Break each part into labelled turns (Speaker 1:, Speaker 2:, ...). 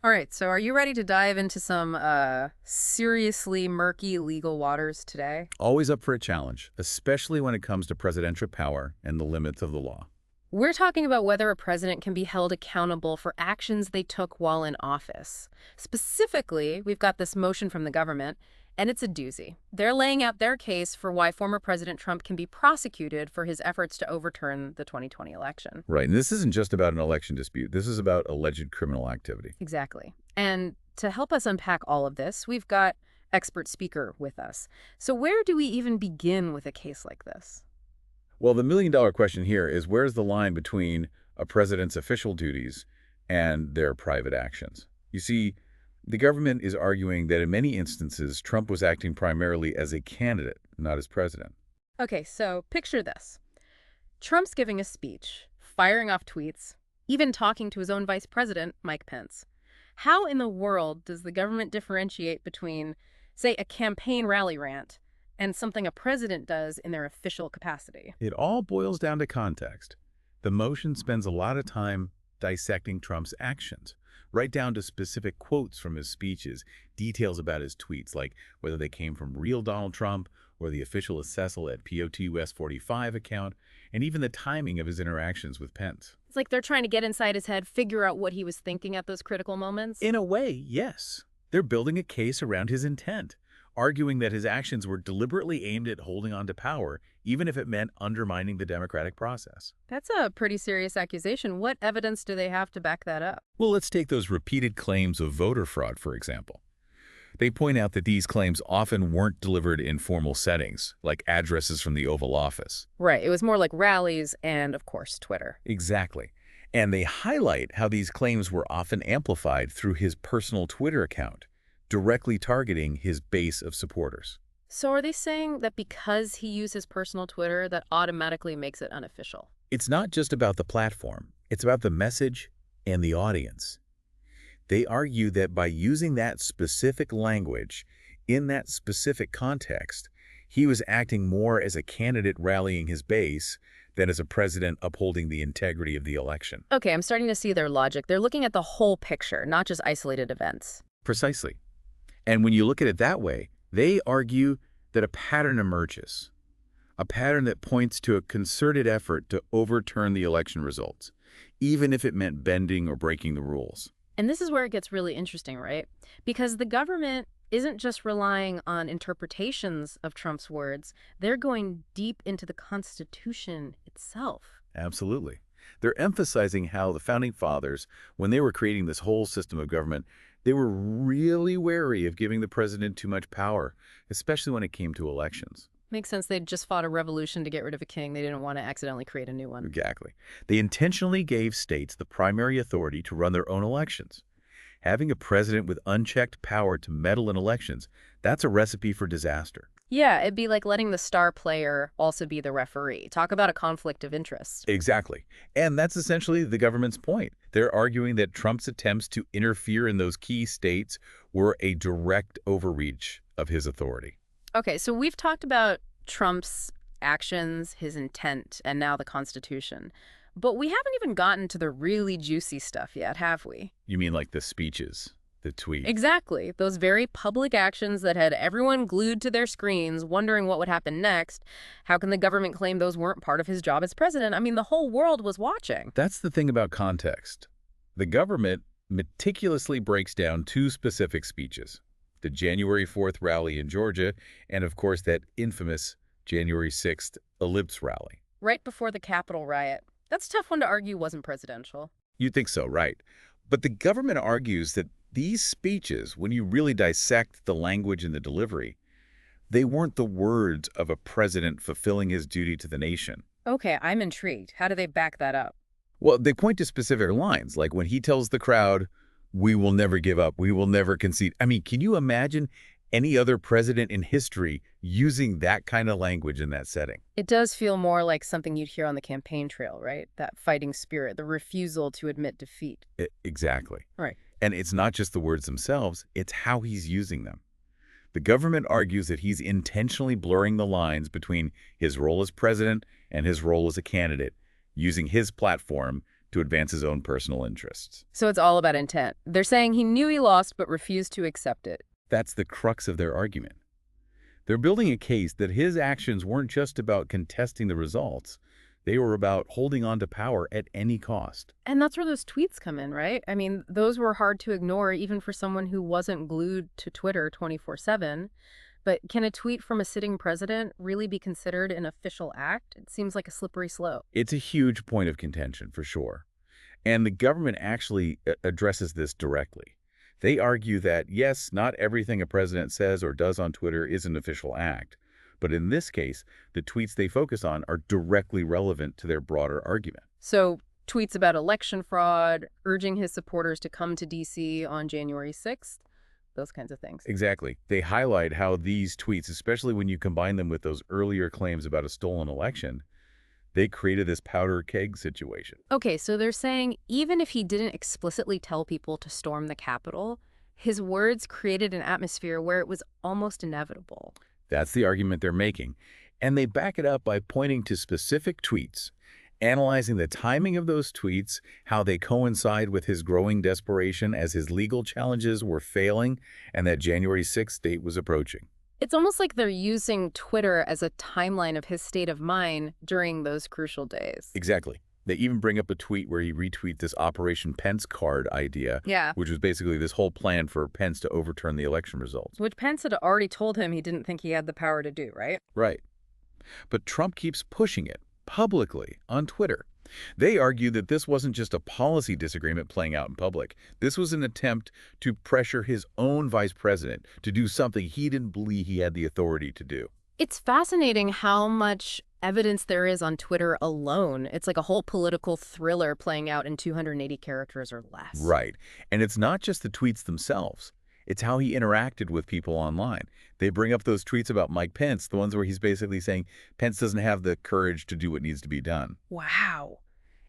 Speaker 1: All right, so are you ready to dive into some seriously murky legal waters today?
Speaker 2: Always up for a challenge, especially when it comes to presidential power and the limits of the law.
Speaker 1: We're talking about whether a president can be held accountable for actions they took while in office. Specifically, we've got this motion from the government, and it's a doozy. They're laying out their case for why former President Trump can be prosecuted for his efforts to overturn the 2020 election.
Speaker 2: Right, and this isn't just about an election dispute. This is about alleged criminal activity.
Speaker 1: Exactly. And to help us unpack all of this, we've got expert speaker with us. So where do we even begin with a case like this?
Speaker 2: Well, the million-dollar question here is where's the line between a president's official duties and their private actions? You see, the government is arguing that in many instances, Trump was acting primarily as a candidate, not as president.
Speaker 1: Okay, so picture this. Trump's giving a speech, firing off tweets, even talking to his own vice president, Mike Pence. How in the world does the government differentiate between, say, a campaign rally rant and something a president does in their official capacity?
Speaker 2: It all boils down to context. The motion spends a lot of time dissecting Trump's actions, right down to specific quotes from his speeches, details about his tweets, like whether they came from real Donald Trump or the official Cecil at POTUS 45 account, and even the timing of his interactions with Pence.
Speaker 1: It's like they're trying to get inside his head, figure out what he was thinking at those critical moments.
Speaker 2: In a way, yes. They're building a case around his intent, arguing that his actions were deliberately aimed at holding on to power, even if it meant undermining the democratic process.
Speaker 1: That's a pretty serious accusation. What evidence do they have to back that up?
Speaker 2: Well, let's take those repeated claims of voter fraud, for example. They point out that these claims often weren't delivered in formal settings, like addresses from the Oval Office.
Speaker 1: Right, it was more like rallies and, of course, Twitter.
Speaker 2: Exactly. And they highlight how these claims were often amplified through his personal Twitter account, directly targeting his base of supporters.
Speaker 1: So are they saying that because he uses personal Twitter, that automatically makes it unofficial?
Speaker 2: It's not just about the platform. It's about the message and the audience. They argue that by using that specific language in that specific context, he was acting more as a candidate rallying his base than as a president upholding the integrity of the election.
Speaker 1: Okay, I'm starting to see their logic. They're looking at the whole picture, not just isolated events.
Speaker 2: Precisely. And when you look at it that way, they argue that a pattern emerges, a pattern that points to a concerted effort to overturn the election results, even if it meant bending or breaking the rules.
Speaker 1: And this is where it gets really interesting, right? Because the government isn't just relying on interpretations of Trump's words, they're going deep into the Constitution itself.
Speaker 2: Absolutely. They're emphasizing how the Founding Fathers, when they were creating this whole system of government, they were really wary of giving the president too much power, especially when it came to elections.
Speaker 1: Makes sense. They'd just fought a revolution to get rid of a king. They didn't want to accidentally create a new one.
Speaker 2: Exactly. They intentionally gave states the primary authority to run their own elections. Having a president with unchecked power to meddle in elections, that's a recipe for disaster.
Speaker 1: Yeah, it'd be like letting the star player also be the referee. Talk about a conflict of interest.
Speaker 2: Exactly. And that's essentially the government's point. They're arguing that Trump's attempts to interfere in those key states were a direct overreach of his authority.
Speaker 1: Okay, so we've talked about Trump's actions, his intent, and now the Constitution. But we haven't even gotten to the really juicy stuff yet, have we?
Speaker 2: You mean like the speeches, the tweets?
Speaker 1: Exactly. Those very public actions that had everyone glued to their screens wondering what would happen next. How can the government claim those weren't part of his job as president? I mean, the whole world was watching.
Speaker 2: That's the thing about context. The government meticulously breaks down two specific speeches, the January 4th rally in Georgia, and of course that infamous January 6th Ellipse rally.
Speaker 1: Right before the Capitol riot. That's a tough one to argue wasn't presidential.
Speaker 2: You'd think so, right? But the government argues that these speeches, when you really dissect the language and the delivery, they weren't the words of a president fulfilling his duty to the nation.
Speaker 1: Okay, I'm intrigued. How do they back that up?
Speaker 2: Well, they point to specific lines, like when he tells the crowd, "We will never give up, we will never concede." I mean, can you imagine any other president in history using that kind of language in that setting?
Speaker 1: It does feel more like something you'd hear on the campaign trail, right? That fighting spirit, the refusal to admit defeat.
Speaker 2: Exactly.
Speaker 1: Right.
Speaker 2: And it's not just the words themselves, it's how he's using them. The government argues that he's intentionally blurring the lines between his role as president and his role as a candidate, using his platform to advance his own personal interests.
Speaker 1: So it's all about intent. They're saying he knew he lost but refused to accept it.
Speaker 2: That's the crux of their argument. They're building a case that his actions weren't just about contesting the results. They were about holding on to power at any cost.
Speaker 1: And that's where those tweets come in, right? I mean, those were hard to ignore even for someone who wasn't glued to Twitter 24/7. But can a tweet from a sitting president really be considered an official act? It seems like a slippery slope.
Speaker 2: It's a huge point of contention, for sure. And the government actually addresses this directly. They argue that, yes, not everything a president says or does on Twitter is an official act. But in this case, the tweets they focus on are directly relevant to their broader argument.
Speaker 1: So tweets about election fraud, urging his supporters to come to D.C. on January 6th, those kinds of things.
Speaker 2: Exactly. They highlight how these tweets, especially when you combine them with those earlier claims about a stolen election, they created this powder keg situation.
Speaker 1: Okay, so they're saying even if he didn't explicitly tell people to storm the Capitol, his words created an atmosphere where it was almost inevitable.
Speaker 2: That's the argument they're making. And they back it up by pointing to specific tweets, analyzing the timing of those tweets, how they coincide with his growing desperation as his legal challenges were failing and that January 6th date was approaching.
Speaker 1: It's almost like they're using Twitter as a timeline of his state of mind during those crucial days.
Speaker 2: Exactly. They even bring up a tweet where he retweets this Operation Pence card idea,
Speaker 1: Yeah.
Speaker 2: which was basically this whole plan for Pence to overturn the election results.
Speaker 1: Which Pence had already told him he didn't think he had the power to do, right?
Speaker 2: Right. But Trump keeps pushing it publicly on Twitter. They argue that this wasn't just a policy disagreement playing out in public. This was an attempt to pressure his own vice president to do something he didn't believe he had the authority to do.
Speaker 1: It's fascinating how much evidence there is on Twitter alone. It's like a whole political thriller playing out in 280 characters or less.
Speaker 2: Right. And it's not just the tweets themselves. It's how he interacted with people online. They bring up those tweets about Mike Pence, the ones where he's basically saying Pence doesn't have the courage to do what needs to be done.
Speaker 1: Wow.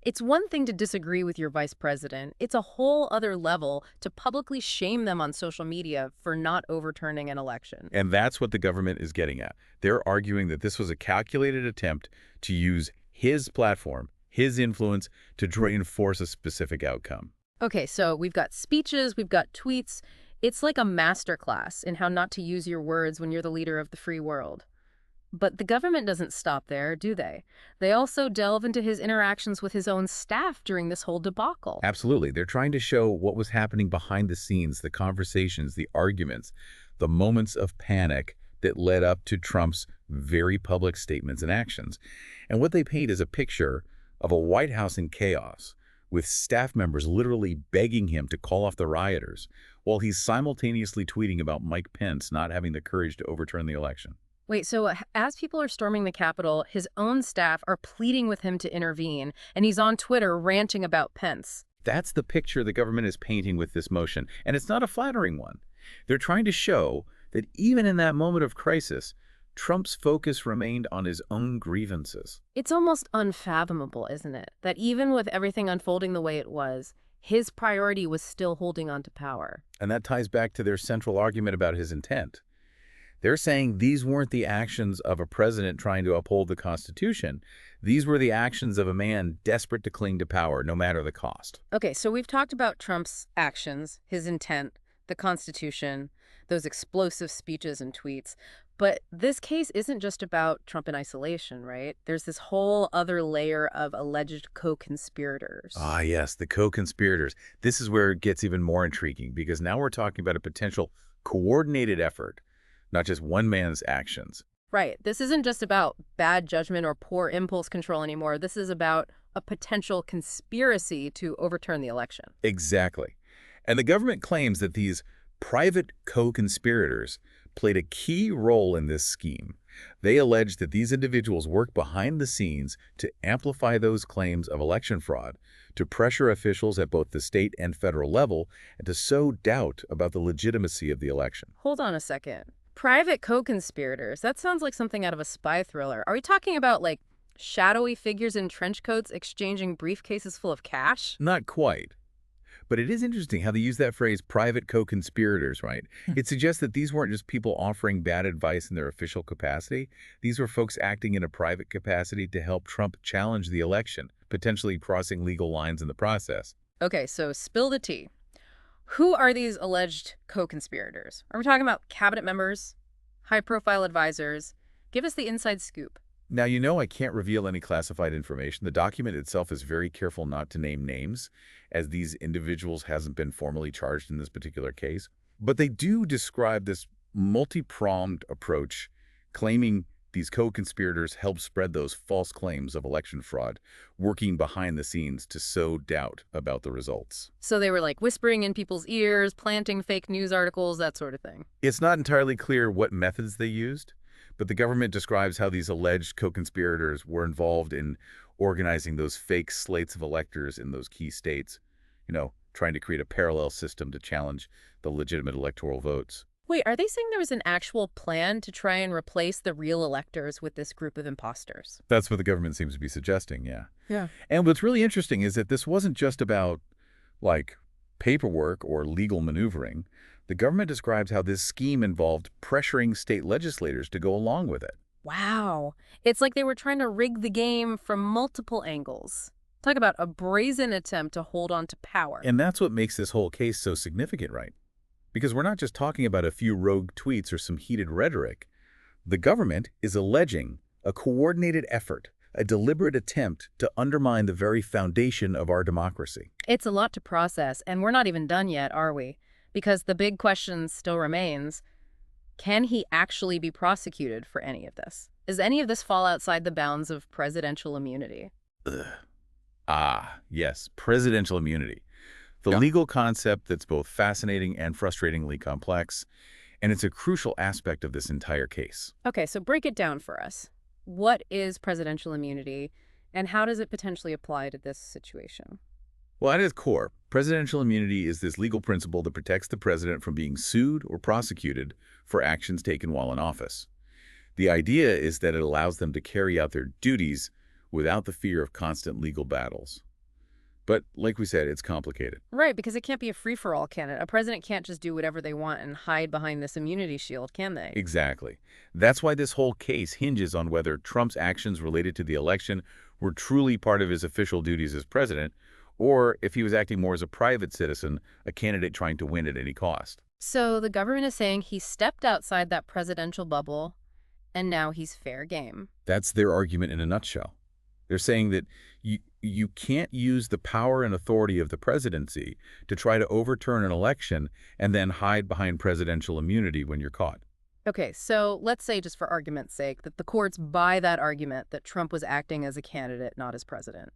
Speaker 1: It's one thing to disagree with your vice president. It's a whole other level to publicly shame them on social media for not overturning an election.
Speaker 2: And that's what the government is getting at. They're arguing that this was a calculated attempt to use his platform, his influence, to reinforce a specific outcome.
Speaker 1: Okay, so we've got speeches, we've got tweets. It's like a masterclass in how not to use your words when you're the leader of the free world. But the government doesn't stop there, do they? They also delve into his interactions with his own staff during this whole debacle.
Speaker 2: Absolutely. They're trying to show what was happening behind the scenes, the conversations, the arguments, the moments of panic that led up to Trump's very public statements and actions. And what they paint is a picture of a White House in chaos, with staff members literally begging him to call off the rioters, while he's simultaneously tweeting about Mike Pence not having the courage to overturn the election.
Speaker 1: Wait, so as people are storming the Capitol, his own staff are pleading with him to intervene, and he's on Twitter ranting about Pence.
Speaker 2: That's the picture the government is painting with this motion, and it's not a flattering one. They're trying to show that even in that moment of crisis, Trump's focus remained on his own grievances.
Speaker 1: It's almost unfathomable, isn't it? That even with everything unfolding the way it was, his priority was still holding on to power.
Speaker 2: And that ties back to their central argument about his intent. They're saying these weren't the actions of a president trying to uphold the Constitution. These were the actions of a man desperate to cling to power, no matter the cost.
Speaker 1: Okay, so we've talked about Trump's actions, his intent, the Constitution, those explosive speeches and tweets. But this case isn't just about Trump in isolation, right? There's this whole other layer of alleged co-conspirators.
Speaker 2: Ah, yes, the co-conspirators. This is where it gets even more intriguing, because now we're talking about a potential coordinated effort, not just one man's actions.
Speaker 1: Right. This isn't just about bad judgment or poor impulse control anymore. This is about a potential conspiracy to overturn the election.
Speaker 2: Exactly. And the government claims that these private co-conspirators played a key role in this scheme. They allege that these individuals worked behind the scenes to amplify those claims of election fraud, to pressure officials at both the state and federal level, and to sow doubt about the legitimacy of the election.
Speaker 1: Hold on a second. Private co-conspirators. That sounds like something out of a spy thriller. Are we talking about, like, shadowy figures in trench coats exchanging briefcases full of cash?
Speaker 2: Not quite. But it is interesting how they use that phrase, private co-conspirators, right? It suggests that these weren't just people offering bad advice in their official capacity. These were folks acting in a private capacity to help Trump challenge the election, potentially crossing legal lines in the process.
Speaker 1: Okay, so spill the tea. Who are these alleged co-conspirators? Are we talking about cabinet members, high-profile advisors? Give us the inside scoop.
Speaker 2: Now, you know I can't reveal any classified information. The document itself is very careful not to name names, as these individuals hasn't been formally charged in this particular case. But they do describe this multi-pronged approach, claiming these co-conspirators helped spread those false claims of election fraud, working behind the scenes to sow doubt about the results.
Speaker 1: So they were like whispering in people's ears, planting fake news articles, that sort of thing.
Speaker 2: It's not entirely clear what methods they used, but the government describes how these alleged co-conspirators were involved in organizing those fake slates of electors in those key states, trying to create a parallel system to challenge the legitimate electoral votes.
Speaker 1: Wait, are they saying there was an actual plan to try and replace the real electors with this group of imposters?
Speaker 2: That's what the government seems to be suggesting, yeah.
Speaker 1: Yeah.
Speaker 2: And what's really interesting is that this wasn't just about, like, paperwork or legal maneuvering. The government describes how this scheme involved pressuring state legislators to go along with it.
Speaker 1: Wow. It's like they were trying to rig the game from multiple angles. Talk about a brazen attempt to hold on to power.
Speaker 2: And that's what makes this whole case so significant, right? Because we're not just talking about a few rogue tweets or some heated rhetoric. The government is alleging a coordinated effort, a deliberate attempt to undermine the very foundation of our democracy.
Speaker 1: It's a lot to process, and we're not even done yet, are we? Because the big question still remains, can he actually be prosecuted for any of this? Does any of this fall outside the bounds of presidential immunity?
Speaker 2: Ugh. Ah, yes, presidential immunity. The
Speaker 1: Yeah.
Speaker 2: legal concept that's both fascinating and frustratingly complex, and it's a crucial aspect of this entire case.
Speaker 1: Okay, so break it down for us. What is presidential immunity, and how does it potentially apply to this situation?
Speaker 2: Well, at its core, presidential immunity is this legal principle that protects the president from being sued or prosecuted for actions taken while in office. The idea is that it allows them to carry out their duties without the fear of constant legal battles. But like we said, it's complicated.
Speaker 1: Right, because it can't be a free-for-all, can it? A president can't just do whatever they want and hide behind this immunity shield, can they?
Speaker 2: Exactly. That's why this whole case hinges on whether Trump's actions related to the election were truly part of his official duties as president, or if he was acting more as a private citizen, a candidate trying to win at any cost.
Speaker 1: So the government is saying he stepped outside that presidential bubble, and now he's fair game.
Speaker 2: That's their argument in a nutshell. They're saying that you can't use the power and authority of the presidency to try to overturn an election and then hide behind presidential immunity when you're caught.
Speaker 1: Okay, so let's say, just for argument's sake, that the courts buy that argument that Trump was acting as a candidate, not as president.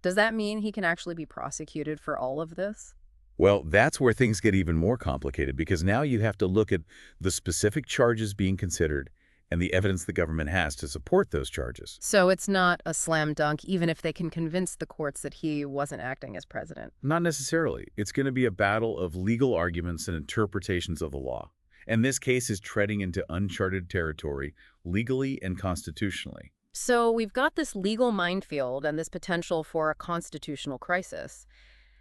Speaker 1: Does that mean he can actually be prosecuted for all of this?
Speaker 2: Well, that's where things get even more complicated because now you have to look at the specific charges being considered and the evidence the government has to support those charges.
Speaker 1: So it's not a slam dunk, even if they can convince the courts that he wasn't acting as president.
Speaker 2: Not necessarily. It's going to be a battle of legal arguments and interpretations of the law. And this case is treading into uncharted territory, legally and constitutionally.
Speaker 1: So we've got this legal minefield and this potential for a constitutional crisis.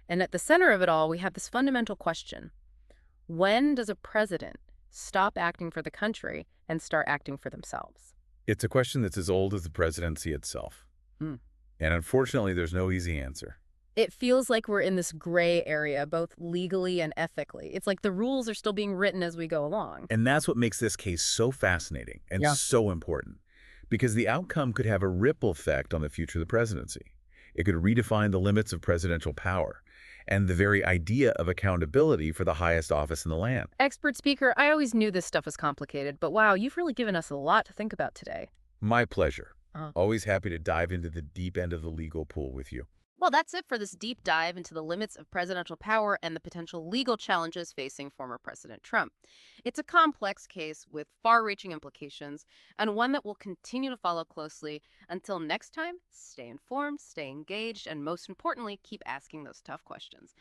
Speaker 1: And at the center of it all, we have this fundamental question. When does a president stop acting for the country and start acting for themselves?
Speaker 2: It's a question that's as old as the presidency itself.
Speaker 1: Hmm.
Speaker 2: And unfortunately, there's no easy answer.
Speaker 1: It feels like we're in this gray area, both legally and ethically. It's like the rules are still being written as we go along.
Speaker 2: And that's what makes this case so fascinating and so important. Because the outcome could have a ripple effect on the future of the presidency. It could redefine the limits of presidential power and the very idea of accountability for the highest office in the land.
Speaker 1: Expert speaker, I always knew this stuff was complicated, but wow, you've really given us a lot to think about today.
Speaker 2: My pleasure.
Speaker 1: Uh.
Speaker 2: Always happy to dive into the deep end of the legal pool with you.
Speaker 1: Well, that's it for this deep dive into the limits of presidential power and the potential legal challenges facing former President Trump. It's a complex case with far-reaching implications, and one that we'll continue to follow closely. Until next time, stay informed, stay engaged, and most importantly, keep asking those tough questions.